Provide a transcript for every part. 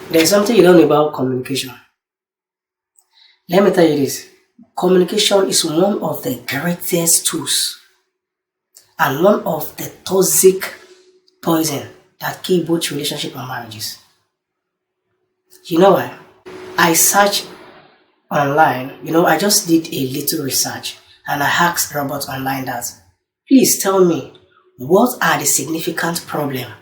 There's something you don't know about communication. Let me tell you this. Communication is one of the greatest tools and one of the toxic poison that kill both relationship and marriages. You know why? I searched online, I just did a little research and I asked Robert online that, please tell me, what are the significant problems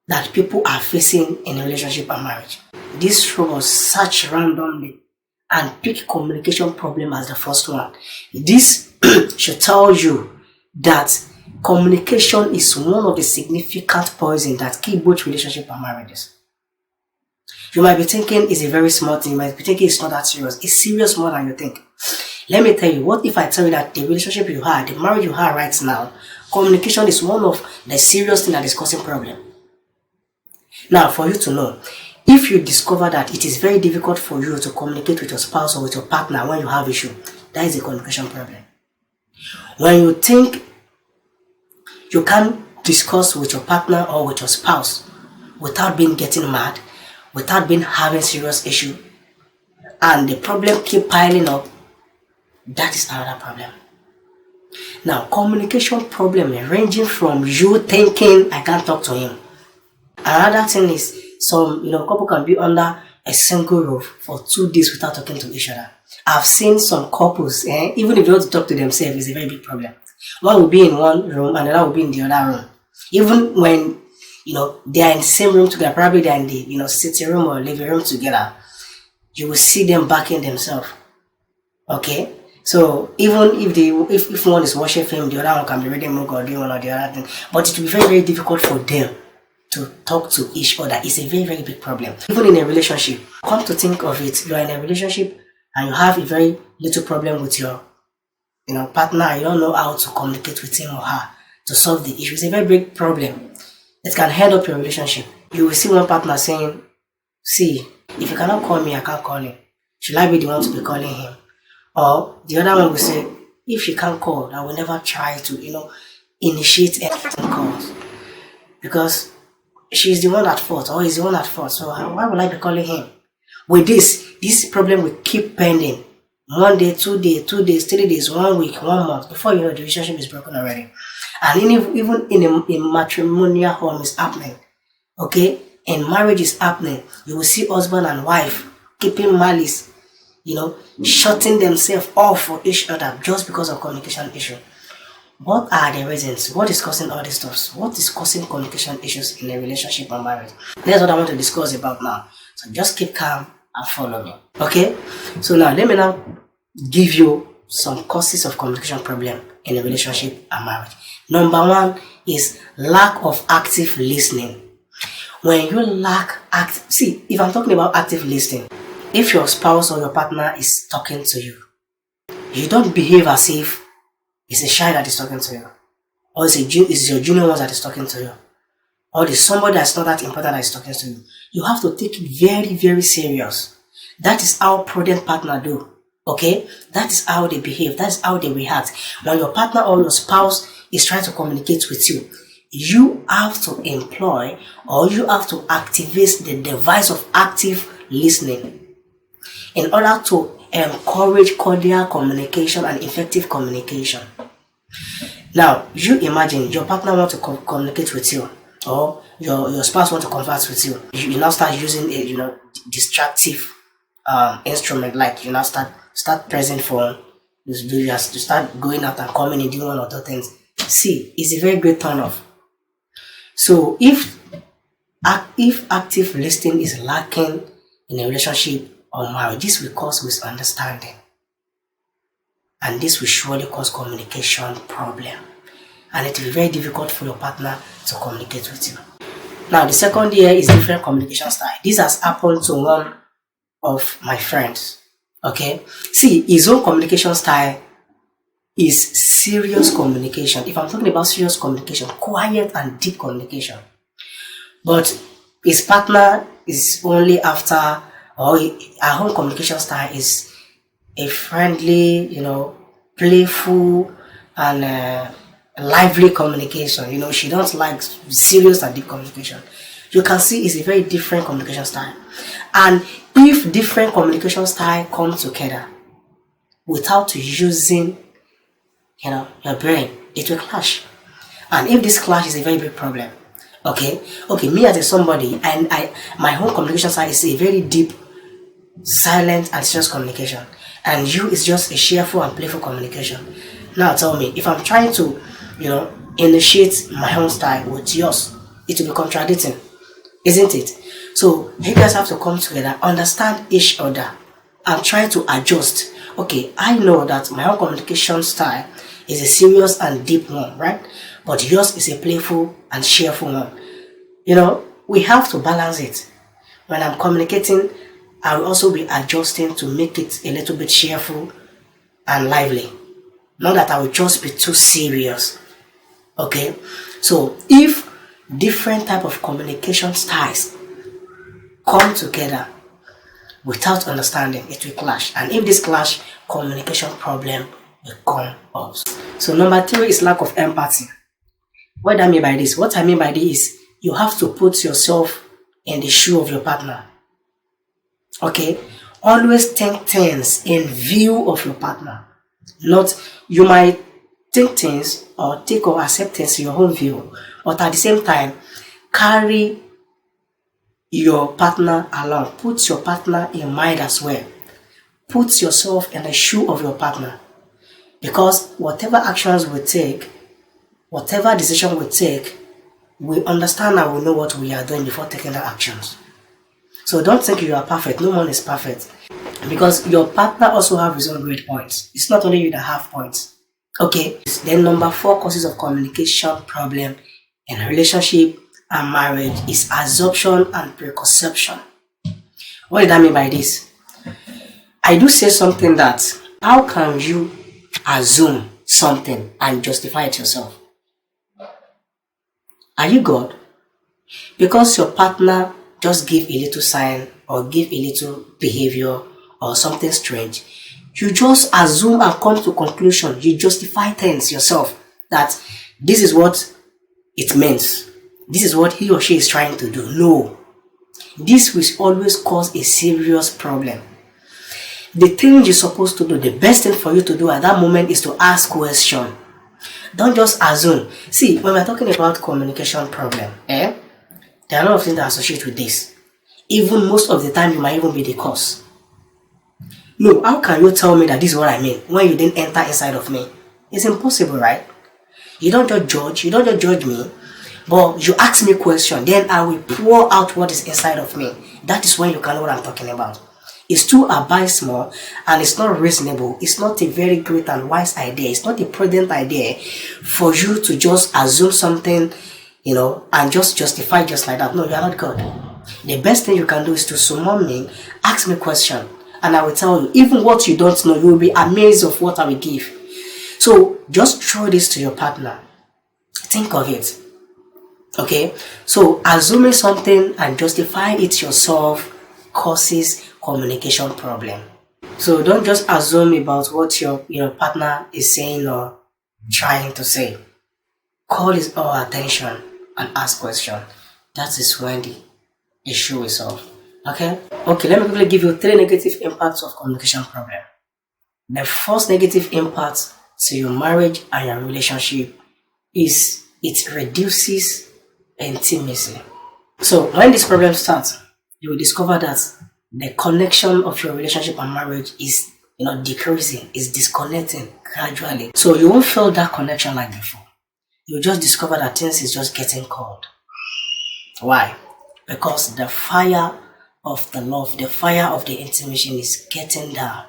that people are facing in a relationship and marriage? This robot searched randomly and picked communication problem as the first one. This should tell you that communication is one of the significant poison that kill both relationship and marriages. You might be thinking it's a very small thing. You might be thinking it's not that serious. It's serious more than you think. Let me tell you, what if I tell you that the relationship you have, the marriage you have right now, communication is one of the serious things that is causing problem. Now, for you to know, if you discover that it is very difficult for you to communicate with your spouse or with your partner when you have issue, that is a communication problem. When you think you can't discuss with your partner or with your spouse without getting mad, without having serious issue, and the problem keep piling up, that is another problem. Now, communication problem ranging from you thinking I can't talk to him. Another thing is some couple can be under a single roof for 2 days without talking to each other. I've seen some couples, even if they want to talk to themselves, it's a very big problem. One will be in one room and another will be in the other room. Even when they are in the same room together, probably they're in the sitting room or living room together, you will see them backing themselves. Okay? So even if one is watching film, the other one can be reading book or doing one or the other thing. But it will be very, very difficult for them to talk to each other. It's a very, very big problem. Even in a relationship, come to think of it, you are in a relationship and you have a very little problem with your partner and you don't know how to communicate with him or her to solve the issue. It's a very big problem. It can end up your relationship. You will see one partner saying, see, if you cannot call me, I can't call him. Should I be the one to be calling him? Or the other one will say, if she can't call, I will never try to, initiate any calls. Because she's the one at fault or he's the one at fault. So why would I be calling him? With this problem will keep pending. 1 day, 2 days, 2 days, 3 days, 1 week, 1 month. Before you know, the relationship is broken already. And even in a matrimonial home is happening. Okay? And marriage is happening. You will see husband and wife keeping malice, shutting themselves off for each other just because of communication issue. What are the reasons? What is causing all these stuff? What is causing communication issues in a relationship or marriage? That's what I want to discuss about now. So just keep calm and follow me. Okay? So now let me now give you some causes of communication problem in a relationship and marriage. Number 1 is lack of active listening. When you lack if I'm talking about active listening, if your spouse or your partner is talking to you, you don't behave as if it's a child that is talking to you, or it's your junior one that is talking to you, or it's somebody that's not that important that is talking to you. You have to take it very, very serious. That is how prudent partner do. Okay? That is how they behave. That is how they react. When your partner or your spouse is trying to communicate with you, you have to employ or you have to activate the device of active listening in order to encourage cordial communication and effective communication. Now, you imagine your partner wants to communicate with you, or your spouse wants to converse with you. You now start using a distractive instrument, like you now start pressing phone. You have to start going out and coming and doing one or two things. See, it's a very great turn off. So if active listening is lacking in a relationship or marriage, this will cause misunderstanding. And this will surely cause communication problem. And it will be very difficult for your partner to communicate with you. Now, the second here is different communication style. This has happened to one of my friends. Okay? See, his own communication style is serious communication. If I'm talking about serious communication, quiet and deep communication. But his partner is only after, or our own communication style is a friendly, playful and lively communication. She don't like serious and deep communication. You can see it's a very different communication style. And if different communication style come together without using, your brain, it will clash. And if this clash is a very big problem, okay, me as a somebody, and my whole communication style is a very deep, silent and serious communication, and you is just a cheerful and playful communication. Now tell me, if I'm trying to, initiate my own style with yours, it will be contradicting, isn't it? So you guys have to come together, understand each other, and try to adjust. Okay, I know that my own communication style is a serious and deep one, right? But yours is a playful and cheerful one. We have to balance it. When I'm communicating, I will also be adjusting to make it a little bit cheerful and lively. Not that I will just be too serious. Okay? So if different type of communication styles come together without understanding, it will clash. And if this clash, communication problem will come up. So number 3 is lack of empathy. What do I mean by this? What I mean by this is you have to put yourself in the shoe of your partner. Okay? Always think things in view of your partner. Not, you might think things or take or accept things in your own view, but at the same time, carry your partner along. Put your partner in mind as well. Put yourself in the shoe of your partner. Because whatever actions we take, whatever decision we take, we understand and we know what we are doing before taking the actions. So don't think you are perfect. No one is perfect. Because your partner also have his own great points. It's not only you that have points. Okay. Then number 4 causes of communication problem in relationship and marriage is assumption and preconception. What did I mean by this? I do say something that, how can you assume something and justify it yourself? Are you God? Because your partner just give a little sign or give a little behavior or something strange, you just assume and come to conclusion. You justify things yourself that this is what it means. This is what he or she is trying to do. No. This will always cause a serious problem. The thing you're supposed to do, the best thing for you to do at that moment is to ask question. Don't just assume. See, when we're talking about communication problem, there are a lot of things that associate with this. Even most of the time, you might even be the cause. No, how can you tell me that this is what I mean when you didn't enter inside of me? It's impossible, right? You don't just judge me, but you ask me a question, then I will pour out what is inside of me. That is when you can know what I'm talking about. It's too abysmal and it's not reasonable. It's not a very great and wise idea. It's not a prudent idea for you to just assume something, and just justify just like that. No, you are not God. The best thing you can do is to summon me, ask me a question, and I will tell you. Even what you don't know, you will be amazed of what I will give. So just throw this to your partner. Think of it. Okay? So assuming something and justifying it yourself causes communication problem. So don't just assume about what your partner is saying or trying to say. Call his or her attention and ask question. That is when the issue is solved. Okay, let me quickly give you 3 negative impacts of communication problem. The first negative impact to your marriage and your relationship is it reduces intimacy. So when this problem starts, you will discover that the connection of your relationship and marriage is decreasing, is disconnecting gradually. So you won't feel that connection like before. You'll just discover that things is just getting cold. Why? Because the fire of the love, the fire of the intimacy is getting down.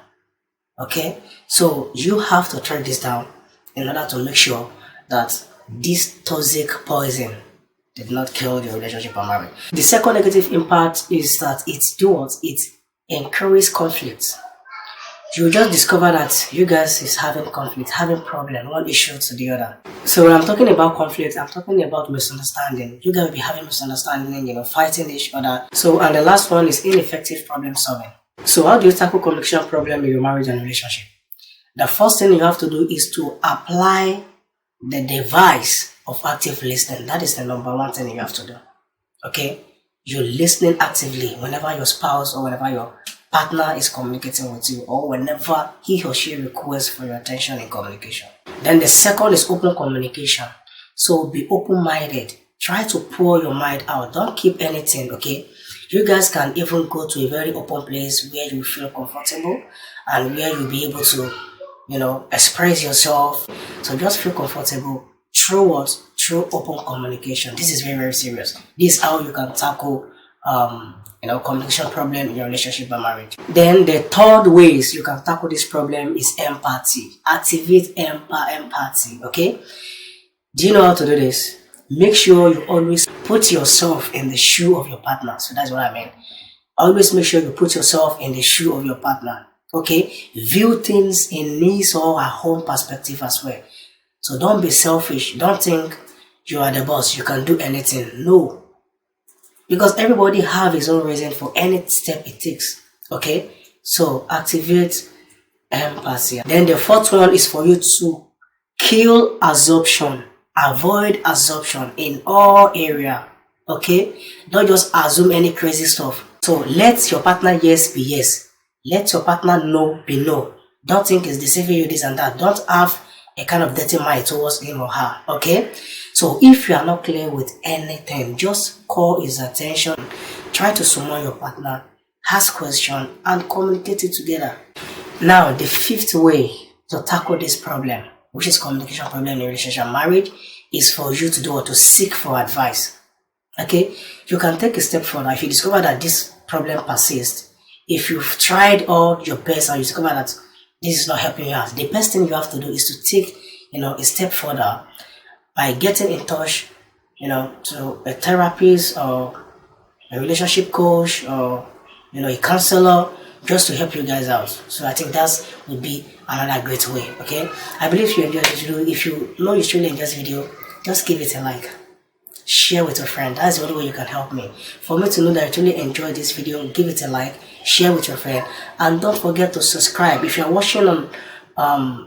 Okay? So you have to track this down in order to make sure that this toxic poison did not kill your relationship or marriage. The second negative impact is that it encourages conflict. You just discover that you guys is having conflict, having problem, one issue to the other. So when I'm talking about conflict, I'm talking about misunderstanding. You guys will be having misunderstanding, fighting each other. So, and the last one is ineffective problem solving. So how do you tackle communication problem in your marriage and relationship? The first thing you have to do is to apply the device of active listening. That is the number 1 thing you have to do. Okay? you're listening actively whenever your spouse or whenever your partner is communicating with you, or whenever he or she requests for your attention in communication. Then the second is open communication. So be open-minded. Try to pour your mind out. Don't keep anything, okay? You guys can even go to a very open place where you feel comfortable and where you'll be able to, express yourself. So just feel comfortable through what? Through open communication. This is very, very serious. This is how you can tackle communication problem in your relationship and marriage. Then the third ways you can tackle this problem is empathy. Activate empathy, okay? Do you know how to do this? Make sure you always put yourself in the shoe of your partner. So that's what I mean. Always make sure you put yourself in the shoe of your partner, okay? View things in his or her own perspective as well. So don't be selfish. Don't think you are the boss. You can do anything. No. Because everybody have his own reason for any step it takes. Okay? So activate empathy. Then the fourth one is for you to kill assumption. Avoid assumption in all area. Okay? Don't just assume any crazy stuff. So let your partner yes be yes. Let your partner no be no. Don't think it's deceiving you this and that. Don't have a kind of dirty mind towards him or her. Okay? So if you are not clear with anything, just call his attention. Try to summon your partner, ask questions, and communicate it together. Now, the fifth way to tackle this problem, which is communication problem in relationship and marriage, is for you to do what? To seek for advice. Okay? You can take a step further. If you discover that this problem persists, if you've tried all your best and you discover that this is not helping you out, the best thing you have to do is to take, a step further by getting in touch, to a therapist or a relationship coach or, a counselor, just to help you guys out. So I think that would be another great way, okay? I believe you enjoyed this video. If you know you truly enjoyed this video, just give it a like. Share with your friend. That's the only way you can help me. For me to know that you truly enjoyed this video, give it a like, share with your friend, and don't forget to subscribe. If you're watching on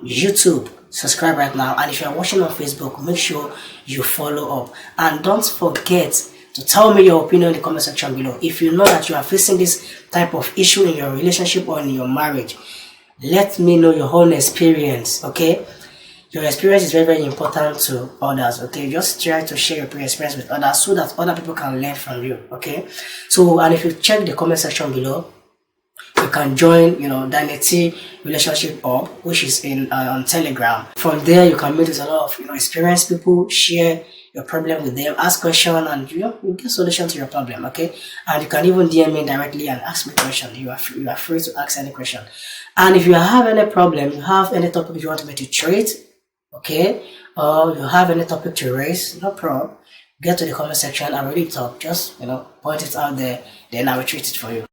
YouTube, subscribe right now, and if you're watching on Facebook, make sure you follow up, and don't forget to tell me your opinion in the comment section below. If you know that you are facing this type of issue in your relationship or in your marriage, let me know your own experience, okay? Your experience is very, very important to others, okay? Just try to share your experience with others so that other people can learn from you, okay? So, and if you check the comment section below, you can join, Daniel.T relationship hub, which is on Telegram. From there, you can meet with a lot of, experienced people, share your problem with them, ask questions, and you get solution to your problem, okay? And you can even DM me directly and ask me questions. You are free to ask any question. And if you have any problem, you have any topic you want me to treat, okay, or you have any topic to raise, no problem. Get to the comment section and read it up. Just, point it out there, then I will treat it for you.